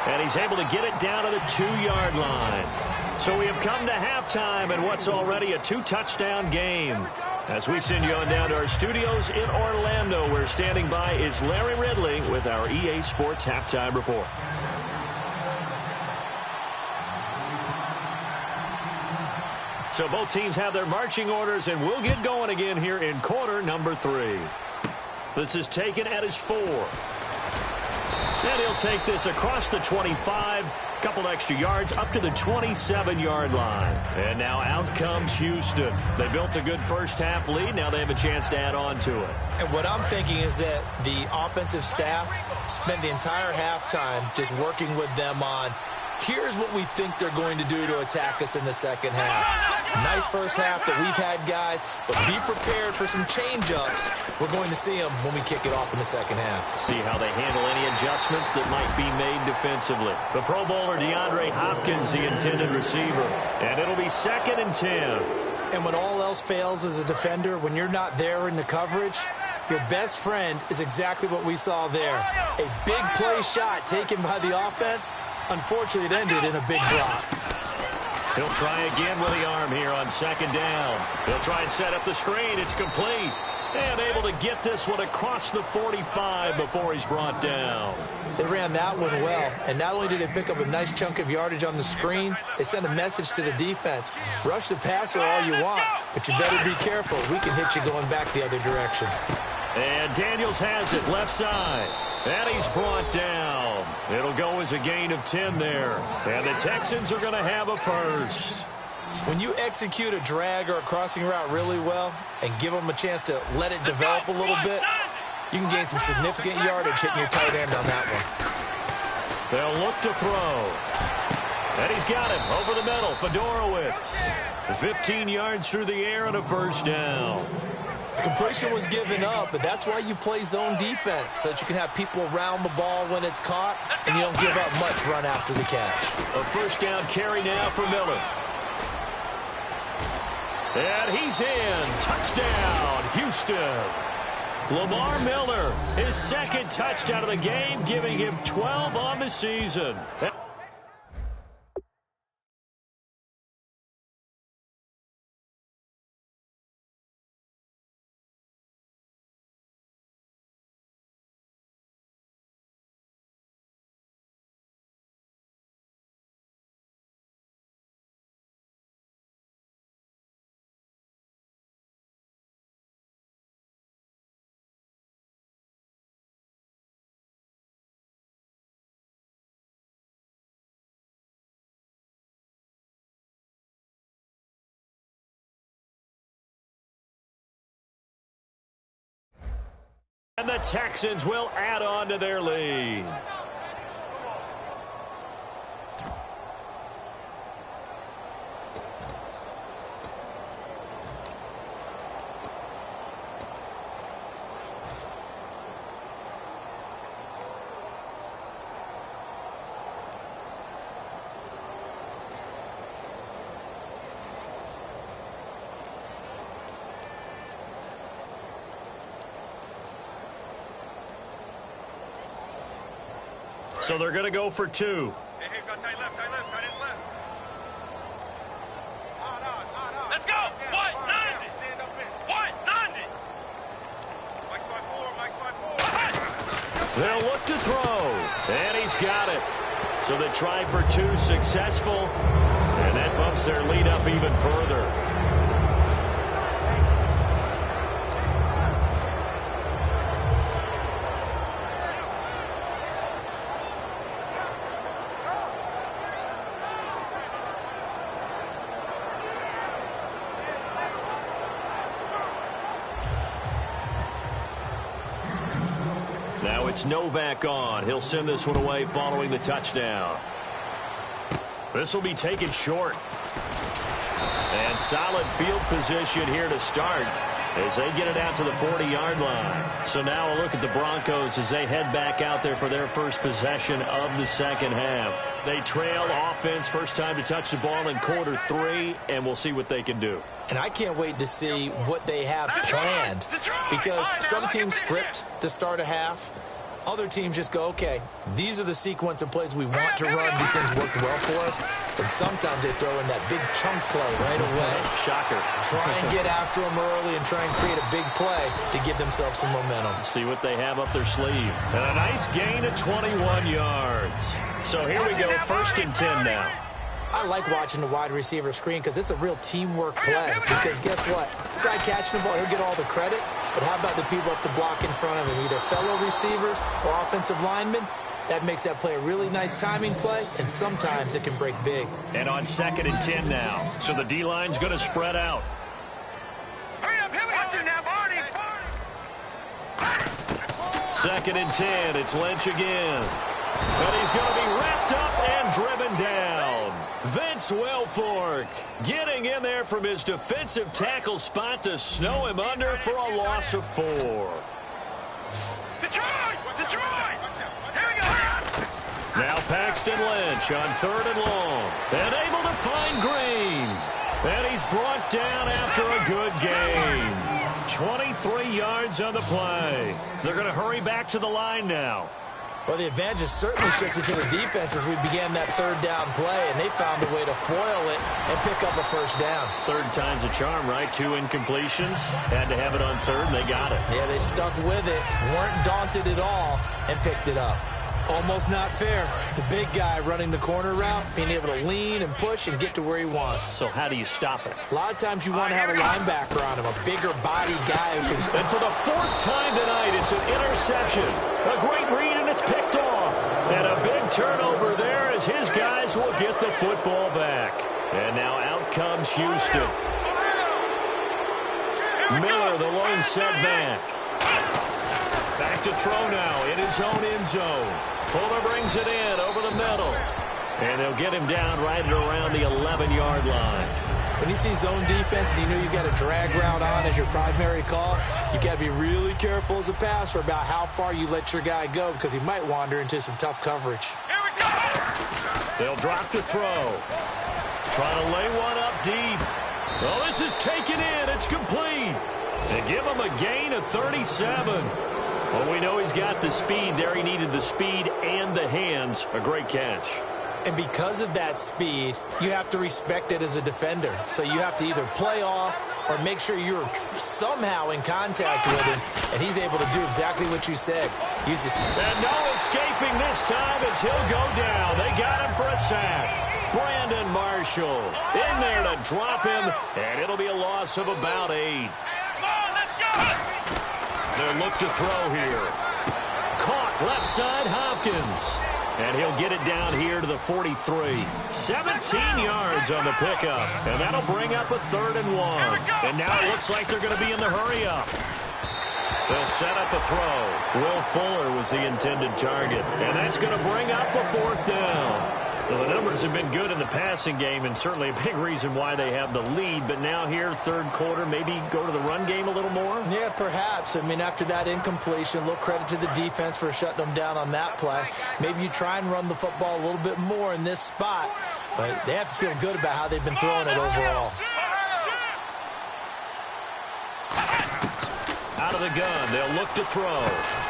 4. And he's able to get it down to the 2-yard line. So we have come to halftime in what's already a 2-touchdown game. As we send you on down to our studios in Orlando, where standing by is Larry Ridley with our EA Sports Halftime Report. So both teams have their marching orders, and we'll get going again here in quarter number 3. This is taken at his 4. And he'll take this across the 25, couple extra yards up to the 27-yard line. And now out comes Houston. They built a good first half lead. Now they have a chance to add on to it.
And what I'm thinking is that the offensive staff spent the entire halftime just working with them on, here's what we think they're going to do to attack us in the second half. Nice first half that we've had, guys, but be prepared for some change-ups. We're going to see them when we kick it off in the second half.
See how they handle any adjustments that might be made defensively. The Pro Bowler DeAndre Hopkins, the intended receiver. And it'll be 2nd and 10.
And when all else fails as a defender, when you're not there in the coverage, your best friend is exactly what we saw there. A big play shot taken by the offense. Unfortunately, it ended in a big drop.
He'll try again with the arm here on 2nd down. He'll try and set up the screen. It's complete. And able to get this one across the 45 before he's brought down.
They ran that one well. And not only did they pick up a nice chunk of yardage on the screen, they sent a message to the defense. Rush the passer all you want, but you better be careful. We can hit you going back the other direction.
And Daniels has it left side. And he's brought down. It'll go as a gain of 10 there. And the Texans are going to have a first.
When you execute a drag or a crossing route really well and give them a chance to let it develop a little bit, you can gain some significant yardage hitting your tight end on that one.
They'll look to throw. And he's got him over the middle. Fedorowicz. 15 yards through the air and a first down.
Completion was given up, but that's why you play zone defense, so that you can have people around the ball when it's caught, and you don't give up much run after the catch.
A first down carry now for Miller. And he's in. Touchdown, Houston. Lamar Miller, his second touchdown of the game, giving him 12 on the season. And the Texans will add on to their lead. So they're going to go for two.
Hey, go tight left, tight left. Let's go. What? 90. Stand up in. What? 90. Mike 5-4.
They'll look to throw. And he's got it. So they try for two, successful. And that bumps their lead up even further. Now it's Novak on. He'll send this one away following the touchdown. This will be taken short. And solid field position here to start as they get it out to the 40-yard line. So now a look at the Broncos as they head back out there for their first possession of the second half. They trail offense, first time to touch the ball in quarter 3, and we'll see what they can do.
And I can't wait to see what they have planned, because some teams script to start a half. Other teams just go, okay, these are the sequence of plays we want to run. These things worked well for us. And sometimes they throw in that big chunk play right away.
Shocker.
Try and get after them early and try and create a big play to give themselves some momentum.
See what they have up their sleeve. And a nice gain of 21 yards. So here we go, 1st and 10 now.
I like watching the wide receiver screen because it's a real teamwork play. Because guess what? The guy catching the ball, he'll get all the credit. But how about the people up to block in front of him, either fellow receivers or offensive linemen? That makes that play a really nice timing play, and sometimes it can break big.
And on 2nd and 10 now. So the D-line's going to spread out.
Hurry up, here we go. Now, Barney.
2nd and 10. It's Lynch again. And he's going to be wrapped up and driven down. Vince Wilfork getting in there from his defensive tackle spot to snow him under for a loss of 4.
Detroit! Here we go.
Now Paxton Lynch on 3rd and long. And able to find Green. And he's brought down after a good game. 23 yards on the play. They're going to hurry back to the line now.
Well, the advantage has certainly shifted to the defense as we began that 3rd down play, and they found a way to foil it and pick up a first down.
3rd time's a charm, right? 2 incompletions. Had to have it on 3rd, and they got it.
Yeah, they stuck with it, weren't daunted at all, and picked it up. Almost not fair. The big guy running the corner route, being able to lean and push and get to where he wants.
So how do you stop it?
A lot of times you want to have a linebacker on him, a bigger body guy who can...
And for the 4th time tonight, it's an interception. A great read, and it's picked off. And a big turnover there as his guys will get the football back. And now out comes Houston. Miller, the lone setback. Back to throw now in his own end zone. Fuller brings it in over the middle. And they'll get him down right at around the 11-yard line.
When you see zone defense and you know you've got a drag route on as your primary call, you got to be really careful as a passer about how far you let your guy go because he might wander into some tough coverage.
Here we go.
They'll drop to throw. Trying to lay one up deep. Oh, this is taken in. It's complete. They give him a gain of 37. Well, we know he's got the speed there. He needed the speed and the hands. A great catch.
And because of that speed, you have to respect it as a defender. So you have to either play off or make sure you're somehow in contact with him, and he's able to do exactly what you said. Use the speed.
And no escaping this time as he'll go down. They got him for a sack. Brandon Marshall in there to drop him, and it'll be a loss of about 8.
Come on, let's go.
They'll look to throw here. Caught left side Hopkins. And he'll get it down here to the 43. 17 yards on the pickup. And that'll bring up a 3rd and 1. And now it looks like they're going to be in the hurry-up. They'll set up a throw. Will Fuller was the intended target. And that's going to bring up a 4th down. Well, the numbers have been good in the passing game, and certainly a big reason why they have the lead. But now here, 3rd quarter, maybe go to the run game a little more?
Yeah, perhaps. I mean, after that incompletion, a little credit to the defense for shutting them down on that play. Maybe you try and run the football a little bit more in this spot, but they have to feel good about how they've been throwing it overall.
Out of the gun, they'll look to throw.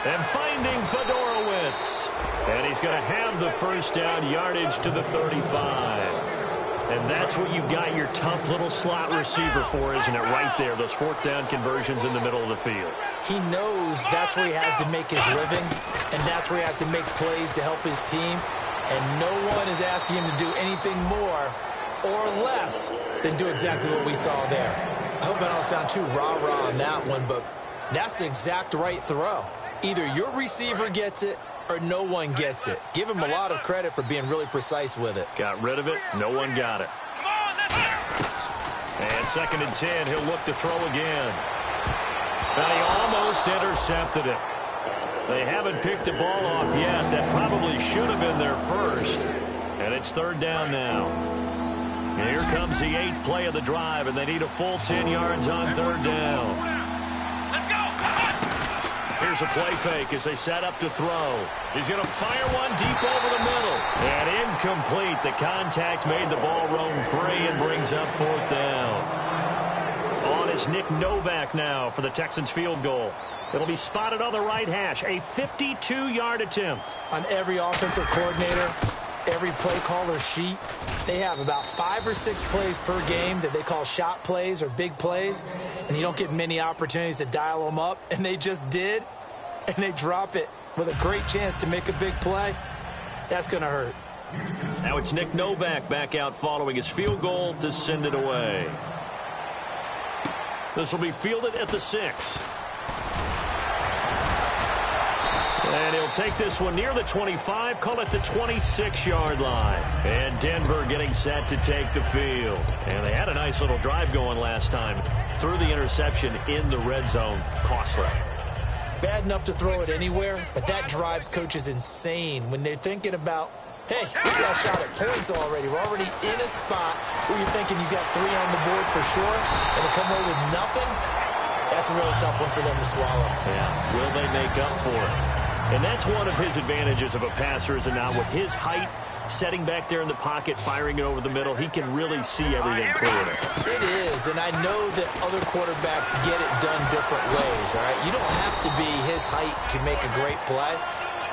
And finding Fedorowicz. And he's going to have the 1st down, yardage to the 35. And that's what you've got your tough little slot receiver for, isn't it? Right there, those 4th down conversions in the middle of the field.
He knows that's where he has to make his living, and that's where he has to make plays to help his team. And no one is asking him to do anything more or less than do exactly what we saw there. I hope I don't sound too rah-rah on that one, but that's the exact right throw. Either your receiver gets it or no one gets it. Give him a lot of credit for being really precise with it.
Got rid of it. No one got it.
Come on, let's go.
And 2nd and 10. He'll look to throw again. And he almost intercepted it. They haven't picked a ball off yet. That probably should have been their first. And it's 3rd down now. And here comes the 8th play of the drive, and they need a full 10 yards on 3rd down.
Let's go.
Here's a play fake as they set up to throw. He's going to fire one deep over the middle. And incomplete. The contact made the ball roam free and brings up 4th down. On is Nick Novak now for the Texans field goal. It'll be spotted on the right hash. A 52-yard attempt.
On every offensive coordinator, every play caller sheet, they have about 5 or 6 plays per game that they call shot plays or big plays, and you don't get many opportunities to dial them up, and they just did, and they drop it with a great chance to make a big play. That's going to hurt.
Now it's Nick Novak back out following his field goal to send it away. This will be fielded at the 6. And he'll take this one near the 25, call it the 26-yard line. And Denver getting set to take the field. And they had a nice little drive going last time. Threw the interception in the red zone. Costly.
Bad enough to throw it anywhere, but that drives coaches insane when they're thinking about, hey, we got a shot at points already. We're already in a spot where you're thinking you got 3 on the board for sure, and to come away with nothing, that's a really tough one for them to swallow.
Yeah, will they make up for it? And that's one of his advantages of a passer, is now with his height, setting back there in the pocket, firing it over the middle, he can really see everything clearly.
It is, and I know that other quarterbacks get it done different ways, all right? You don't have to be his height to make a great play,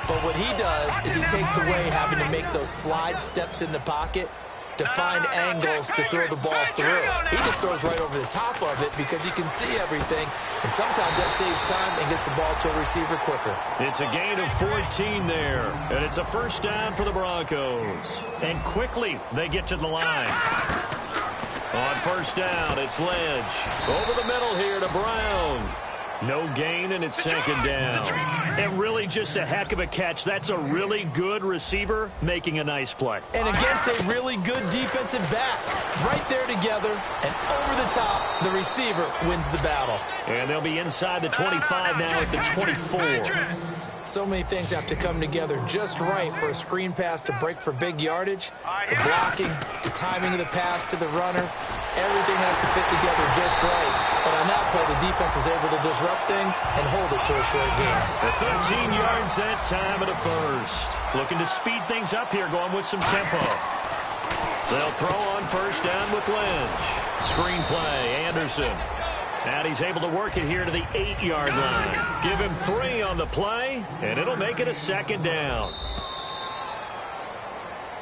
but what he does is he takes away having to make those slide steps in the pocket to find angles to throw the ball through. He just throws right over the top of it because he can see everything, and sometimes that saves time and gets the ball to a receiver quicker.
It's a gain of 14 there, and it's a 1st down for the Broncos. And quickly they get to the line. On 1st down, it's Ledge. Over the middle here to Brown. No gain, and it's 2nd down. And really just a heck of a catch. That's a really good receiver making a nice play.
And against a really good defensive back. Right there together, and over the top, the receiver wins the battle.
And they'll be inside the 25 now at the 24.
So many things have to come together just right for a screen pass to break for big yardage. The blocking, the timing of the pass to the runner, everything has to fit together just right. But on that play, the defense was able to disrupt things and hold it to a short gain.
The 13 yards that time of the first. Looking to speed things up here, going with some tempo. They'll throw on first down with Lynch. Screen play, Anderson. And he's able to work it here to the 8-yard line. Give him 3 on the play, and it'll make it a second down.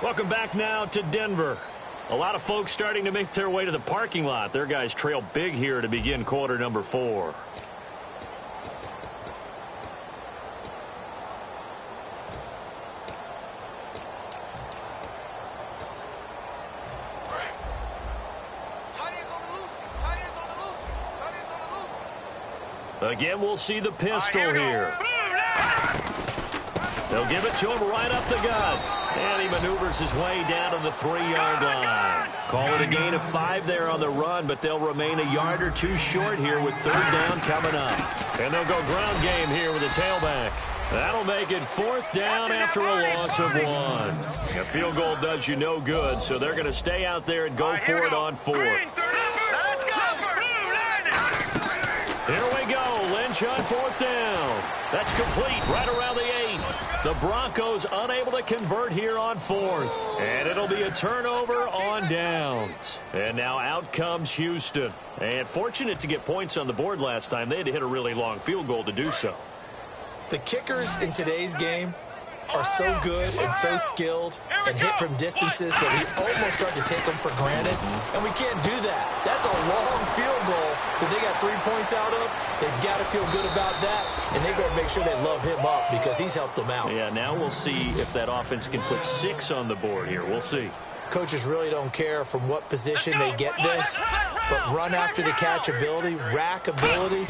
Welcome back now to Denver. A lot of folks starting to make their way to the parking lot. Their guys trail big here to begin quarter number 4. Again, we'll see the pistol here. They'll give it to him right up the gut. And he maneuvers his way down to the 3-yard line. Call it a gain of 5 there on the run, but they'll remain a yard or 2 short here with 3rd down coming up. And they'll go ground game here with a tailback. That'll make it 4th down after a loss of 1. A field goal does you no good, so they're going to stay out there and go for it on 4th. Here we go. Lynch on 4th down. That's complete right around the 8. The Broncos unable to convert here on 4th. And it'll be a turnover on downs. And now out comes Houston. And fortunate to get points on the board last time. They had to hit a really long field goal to do so.
The kickers in today's game are so good and so skilled and hit from distances that we almost start to take them for granted. And we can't do that. That's a long field goal that they got 3 points out of. They've got to feel good about that, and they've got to make sure they love him up because he's helped them out.
Yeah, now we'll see if that offense can put 6 on the board here. We'll see.
Coaches really don't care from what position they get this, but run after the catch ability, rack ability,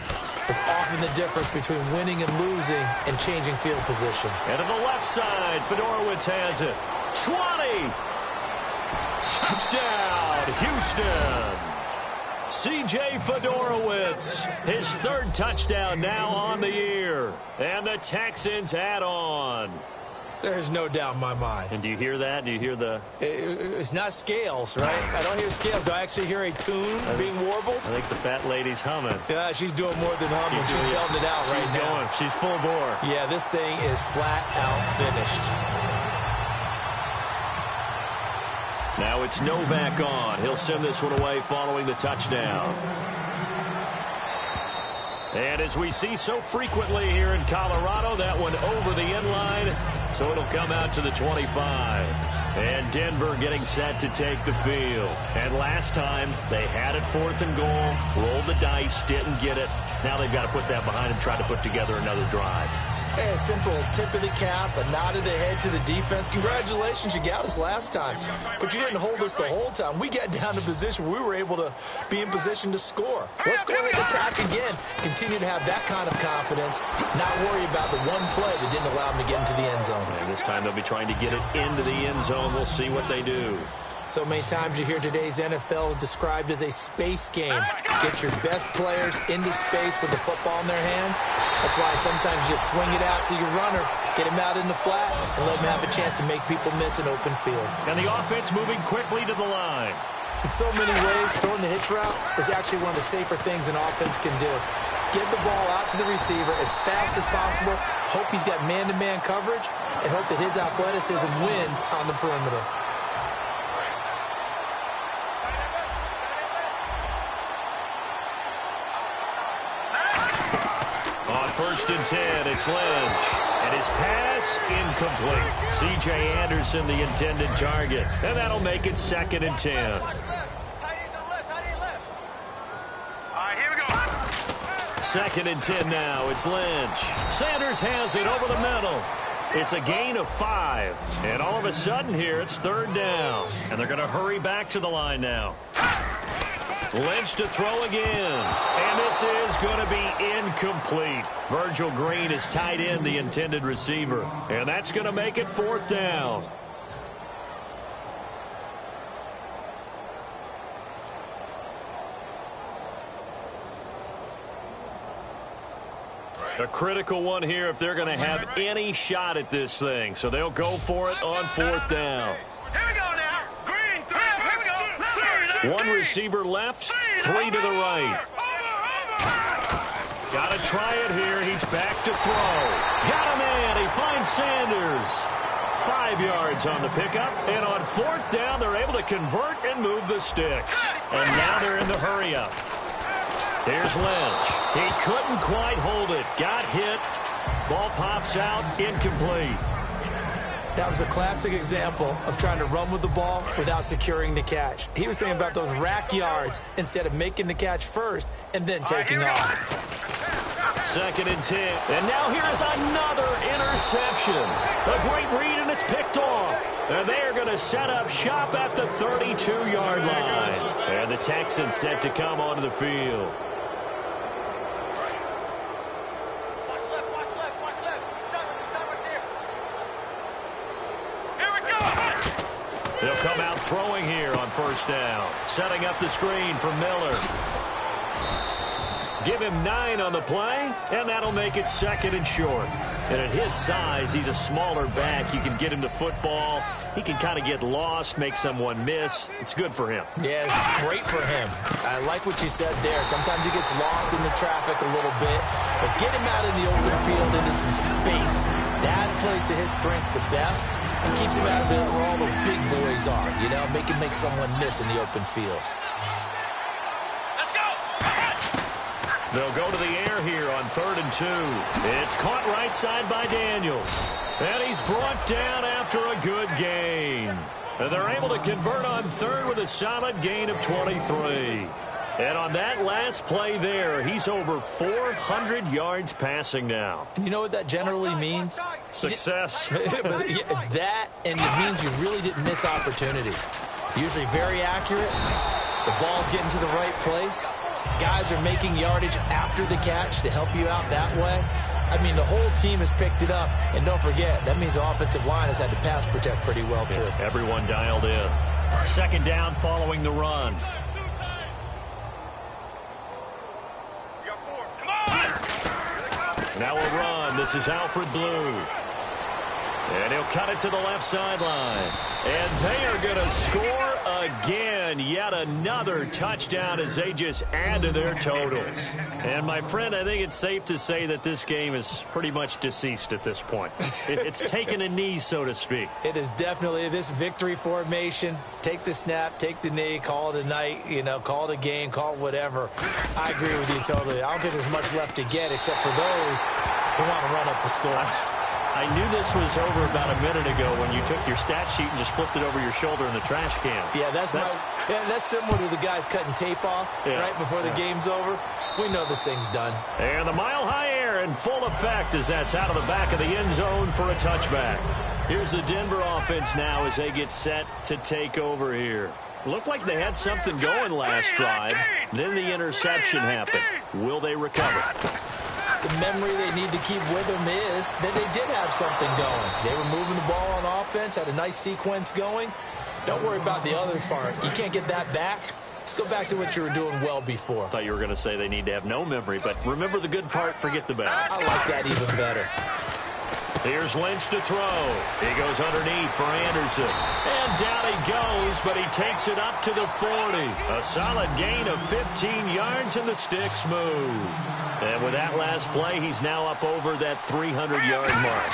is often the difference between winning and losing and changing field position.
And to the left side, Fedorowicz has it. 20! Touchdown, Houston! C.J. Fedorowicz, his 3rd touchdown now on the year. And the Texans add on.
There's no doubt in my mind.
And do you hear that? Do you hear the...
It's not scales, right? I don't hear scales. Do I actually hear a tune being warbled?
I think the fat lady's humming.
Yeah, she's doing more than humming. She's belting it out right now.
She's going. She's full bore.
Yeah, this thing is flat out finished.
Now it's Novak on. He'll send this one away following the touchdown. And as we see so frequently here in Colorado, that one over the end line, so it'll come out to the 25. And Denver getting set to take the field. And last time, they had it 4th and goal, rolled the dice, didn't get it. Now they've got to put that behind them, try to put together another drive.
A simple tip of the cap, a nod of the head to the defense. Congratulations, you got us last time. But you didn't hold us the whole time. We got down to position where we were able to be in position to score. Let's go ahead and attack again. Continue to have that kind of confidence. Not worry about the one play that didn't allow them to get into the end zone.
And this time they'll be trying to get it into the end zone. We'll see what they do.
So many times you hear today's NFL described as a space game. Get your best players into space with the football in their hands. That's why sometimes you just swing it out to your runner, get him out in the flat, and let him have a chance to make people miss an open field.
And the offense moving quickly to the line.
In so many ways, throwing the hitch route is actually one of the safer things an offense can do. Give the ball out to the receiver as fast as possible, hope he's got man-to-man coverage, and hope that his athleticism wins on the perimeter.
On 1st and 10, it's Lynch. And his pass, incomplete. C.J. Anderson, the intended target. And that'll make it 2nd and 10.
All right, here we go.
2nd and 10 now. It's Lynch. Sanders has it over the middle. It's a gain of 5. And all of a sudden here, it's 3rd down. And they're going to hurry back to the line now. Lynch to throw again. And this is going to be incomplete. Virgil Green is tied in, the intended receiver. And that's going to make it 4th down. A critical one here if they're going to have any shot at this thing. So they'll go for it on 4th down.
Here we go now. Green, here we go.
One receiver left, 3 to the right. Got to try it here. He's back to throw. Got a man. He finds Sanders. 5 yards on the pickup. And on 4th down, they're able to convert and move the sticks. And now they're in the hurry-up. Here's Lynch. He couldn't quite hold it. Got hit. Ball pops out. Incomplete.
That was a classic example of trying to run with the ball without securing the catch. He was thinking about those rack yards instead of making the catch first and then taking off.
2nd and 10. And now here is another interception. A great read, and it's picked off. And they are going to set up shop at the 32-yard line. And the Texans set to come onto the field. They'll come out throwing here on 1st down. Setting up the screen for Miller. Give him 9 on the play, and that'll make it 2nd and short. And at his size, he's a smaller back. You can get him the football. He can kind of get lost, make someone miss. It's good for him.
Yeah, it's great for him. I like what you said there. Sometimes he gets lost in the traffic a little bit, but get him out in the open field into some space. That plays to his strengths the best and keeps him out of it where all the big boys are, you know, make him make someone miss in the open field.
They'll go to the air here on 3rd and 2. It's caught right side by Daniels. And he's brought down after a good gain. And they're able to convert on 3rd with a solid gain of 23. And on that last play there, he's over 400 yards passing now.
You know what that generally means?
Success.
That, and it means you really didn't miss opportunities. Usually very accurate. The ball's getting to the right place. Guys are making yardage after the catch to help you out that way. I mean, the whole team has picked it up. And don't forget, that means the offensive line has had to pass protect pretty well, too.
Yeah, everyone dialed in. 2nd down following the run. Now a run. This is Alfred Blue. And he'll cut it to the left sideline. And they are going to score again. Yet another touchdown as they just add to their totals. And, my friend, I think it's safe to say that this game is pretty much deceased at this point. It's taken a knee, so to speak.
It is definitely this victory formation. Take the snap, take the knee, call it a night, you know, call it a game, call it whatever. I agree with you totally. I don't think there's much left to get except for those who want to run up the score.
I knew this was over about a minute ago when you took your stat sheet and just flipped it over your shoulder in the trash can.
Yeah, that's similar to the guys cutting tape off right before the game's over. We know this thing's done.
And the mile-high air in full effect as that's out of the back of the end zone for a touchback. Here's the Denver offense now as they get set to take over here. Looked like they had something going last drive. Then the interception happened. Will they recover?
The memory they need to keep with them is that they did have something going. They were moving the ball on offense, had a nice sequence going. Don't worry about the other part. You can't get that back. Let's go back to what you were doing well before.
I thought you were going to say they need to have no memory, but remember the good part, forget the bad.
I like that even better.
Here's Lynch to throw. He goes underneath for Anderson. And down he goes, but he takes it up to the 40. A solid gain of 15 yards, and the sticks move. And with that last play, he's now up over that 300-yard mark.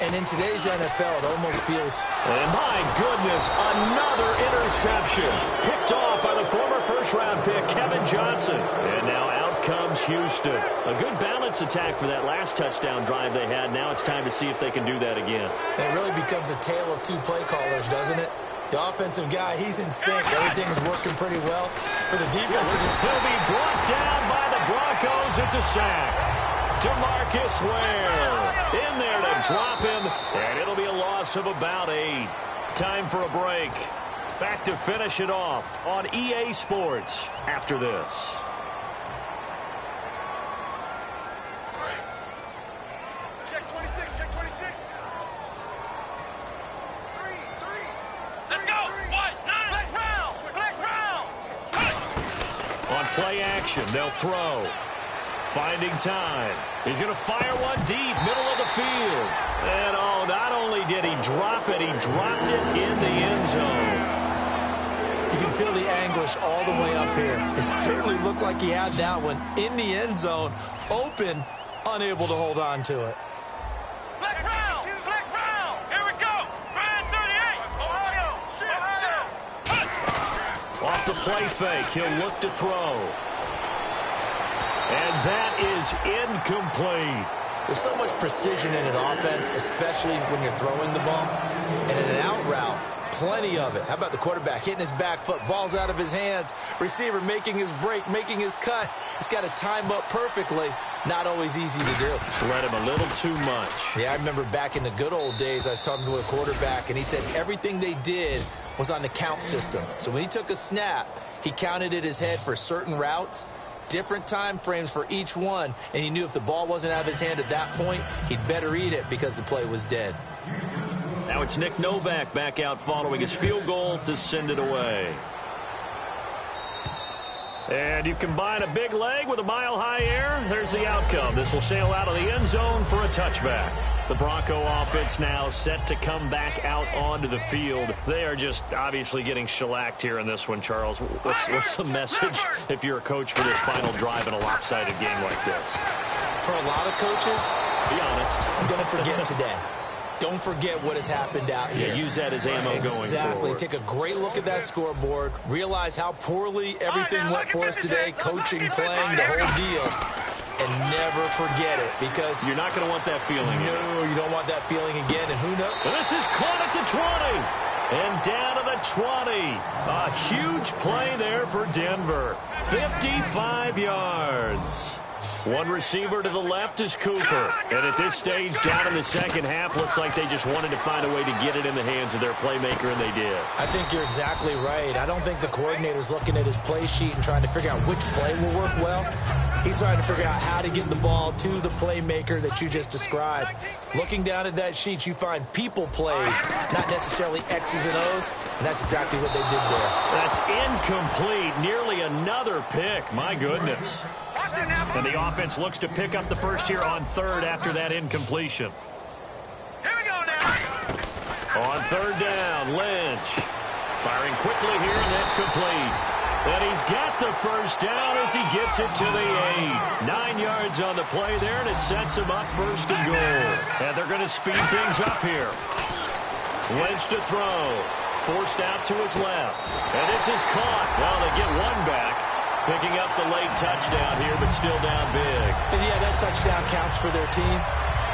And in today's NFL, it almost feels...
And my goodness, another interception. Picked off by the former first-round pick, Kevin Johnson. And now out comes Houston. A good balance attack for that last touchdown drive they had. Now it's time to see if they can do that again.
It really becomes a tale of two play callers, doesn't it? The offensive guy, he's in sync. Everything is working pretty well. For the defense,
he'll be brought down by the Broncos. It's a sack. DeMarcus Ware in there to drop him, and it'll be a loss of about 8. Time for a break. Back to finish it off on EA Sports after this.
Check 26, check 26. 3. Let's go. 1, 9. Flex round.
On play action, they'll throw. finding time. He's going to fire one deep, middle of the field. And, oh, not only did he drop it, he dropped it in the end zone.
You can feel the anguish all the way up here. It certainly looked like he had that one in the end zone, open, unable to hold on to it.
Flex round! Flex round! Here we go! Brand 38!
Off the play fake, he'll look to throw. And that is incomplete.
There's so much precision in an offense, especially when you're throwing the ball. And in an out route, plenty of it. How about the quarterback hitting his back foot, ball's out of his hands, receiver making his break, making his cut. He's got to time up perfectly. Not always easy to do.
Just let him a little too much.
Yeah, I remember back in the good old days, I was talking to a quarterback, and he said everything they did was on the count system. So when he took a snap, he counted in his head for certain routes, different time frames for each one, and he knew if the ball wasn't out of his hand at that point, he'd better eat it because the play was dead.
Now it's Nick Novak back out following his field goal to send it away. And you combine a big leg with a mile-high air, there's the outcome. This will sail out of the end zone for a touchback. The Bronco offense now set to come back out onto the field. They are just obviously getting shellacked here in this one, Charles. What's the message if you're a coach for this final drive in a lopsided game like this?
For a lot of coaches,
be honest,
I'm going to forget today. Don't forget what has happened out here.
Yeah, use that as ammo going forward.
Exactly. Take a great look at that scoreboard. Realize how poorly everything went for us today. Coaching, playing, the whole deal. And never forget it because
you're not going to want that feeling.
No, you don't want that feeling again. And who knows?
Well, this is caught at the 20. And down to the 20. A huge play there for Denver. 55 yards. One receiver to the left is Cooper. And at this stage, down in the second half, looks like they just wanted to find a way to get it in the hands of their playmaker, and they did.
I think you're exactly right. I don't think the coordinator's looking at his play sheet and trying to figure out which play will work well. He's trying to figure out how to get the ball to the playmaker that you just described. Looking down at that sheet, you find people plays, not necessarily X's and O's, and that's exactly what they did there.
That's incomplete. Nearly another pick. My goodness. And the offense looks to pick up the first here on third after that incompletion.
Here we go now.
On third down, Lynch. Firing quickly here, and that's complete. And he's got the first down as he gets it to the 8. 9 yards on the play there, and it sets him up first and goal. And they're going to speed things up here. Lynch to throw. Forced out to his left. And this is caught. Well, they get one back. Picking up the late touchdown here, but still down big.
And yeah, that touchdown counts for their team,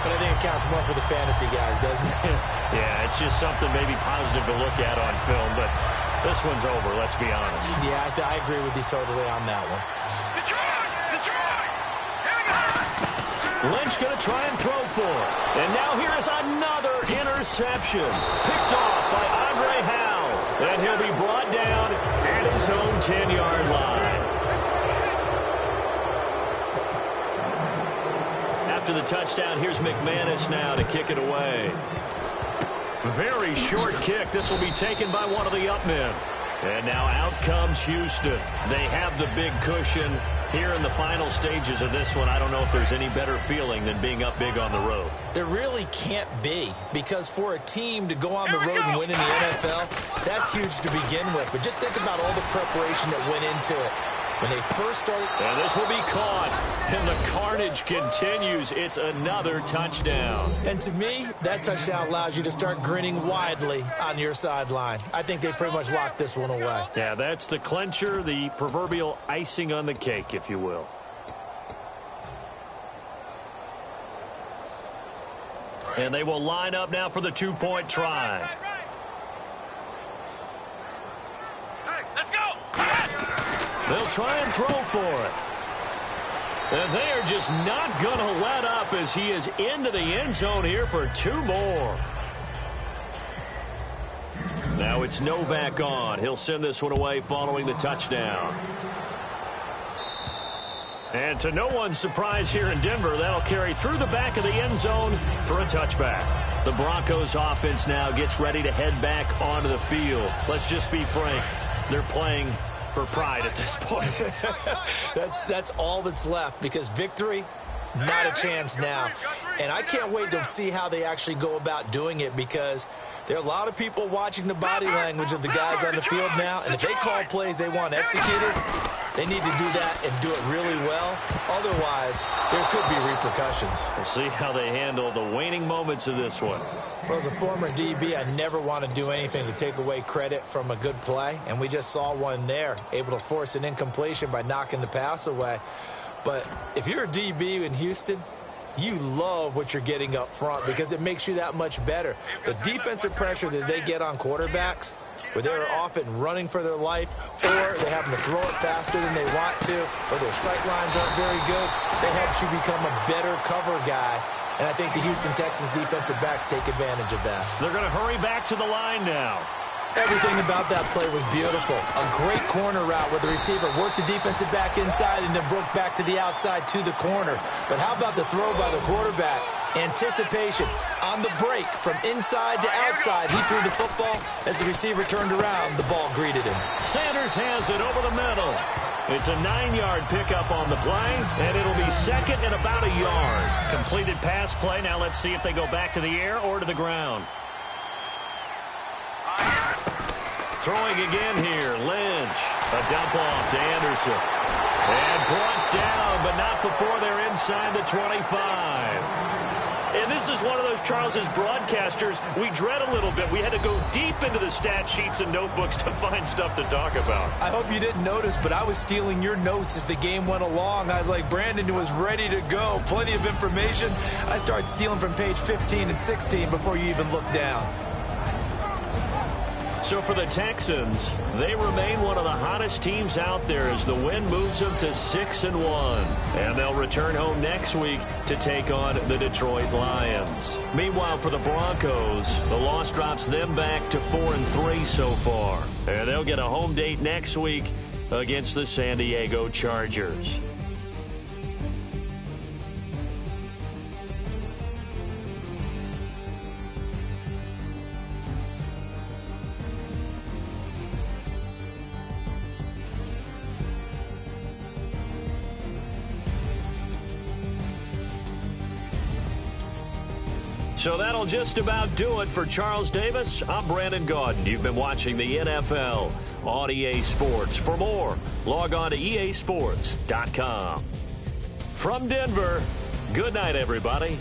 but I think it counts more for the fantasy guys, doesn't it?
Yeah, it's just something maybe positive to look at on film, but this one's over, let's be honest.
Yeah, I agree with you totally on that one.
Detroit! Detroit! Here we go!
Lynch going to try and throw for it. And now here is another interception. Picked off by Andre Howe. And he'll be brought down at his own 10-yard line. After the touchdown, here's McManus now to kick it away. Very short kick. This will be taken by one of the up men. And now out comes Houston. They have the big cushion here in the final stages of this one. I don't know if there's any better feeling than being up big on the road.
There really can't be, because for a team to go on the road and win in the NFL, that's huge to begin with. But just think about all the preparation that went into it. When they first started.
And this will be caught. And the carnage continues. It's another touchdown.
And to me, that touchdown allows you to start grinning widely on your sideline. I think they pretty much locked this one away.
Yeah, that's the clincher, the proverbial icing on the cake, if you will. And they will line up now for the two-point try.
Hey, let's go!
They'll try and throw for it. And they are just not going to let up as he is into the end zone here for two more. Now it's Novak on. He'll send this one away following the touchdown. And to no one's surprise here in Denver, that'll carry through the back of the end zone for a touchback. The Broncos offense now gets ready to head back onto the field. Let's just be frank. They're playing for pride at this point.
That's all that's left, because victory, not a chance now. And I can't wait to see how they actually go about doing it, because there are a lot of people watching the body language of the guys on the field now, and if they call plays they want executed, they need to do that and do it really well. Otherwise, there could be repercussions.
We'll see how they handle the waning moments of this one.
Well, as a former DB, I never want to do anything to take away credit from a good play, and we just saw one there, able to force an incompletion by knocking the pass away. But if you're a DB in Houston, you love what you're getting up front, because it makes you that much better. The defensive pressure that they get on quarterbacks, where they're often running for their life, or they happen to throw it faster than they want to, or their sight lines aren't very good, that helps you become a better cover guy. And I think the Houston Texans defensive backs take advantage of that.
They're going to hurry back to the line now.
Everything about that play was beautiful. A great corner route where the receiver worked the defensive back inside and then broke back to the outside to the corner. But how about the throw by the quarterback? Anticipation on the break from inside to outside. He threw the football. As the receiver turned around, the ball greeted him.
Sanders has it over the middle. It's a 9-yard pickup on the play, and it'll be second and about a yard. Completed pass play. Now let's see if they go back to the air or to the ground. Throwing again here, Lynch. A dump off to Anderson. And brought down, but not before they're inside the 25. And this is one of those, Charles, as broadcasters, we dread a little bit. We had to go deep into the stat sheets and notebooks to find stuff to talk about.
I hope you didn't notice, but I was stealing your notes as the game went along. I was like, Brandon was ready to go. Plenty of information. I started stealing from page 15 and 16 before you even looked down.
So for the Texans, they remain one of the hottest teams out there as the win moves them to 6-1. And they'll return home next week to take on the Detroit Lions. Meanwhile, for the Broncos, the loss drops them back to 4-3 so far. And they'll get a home date next week against the San Diego Chargers. So that'll just about do it for Charles Davis. I'm Brandon Gaudin. You've been watching the NFL on EA Sports. For more, log on to easports.com. From Denver, good night, everybody.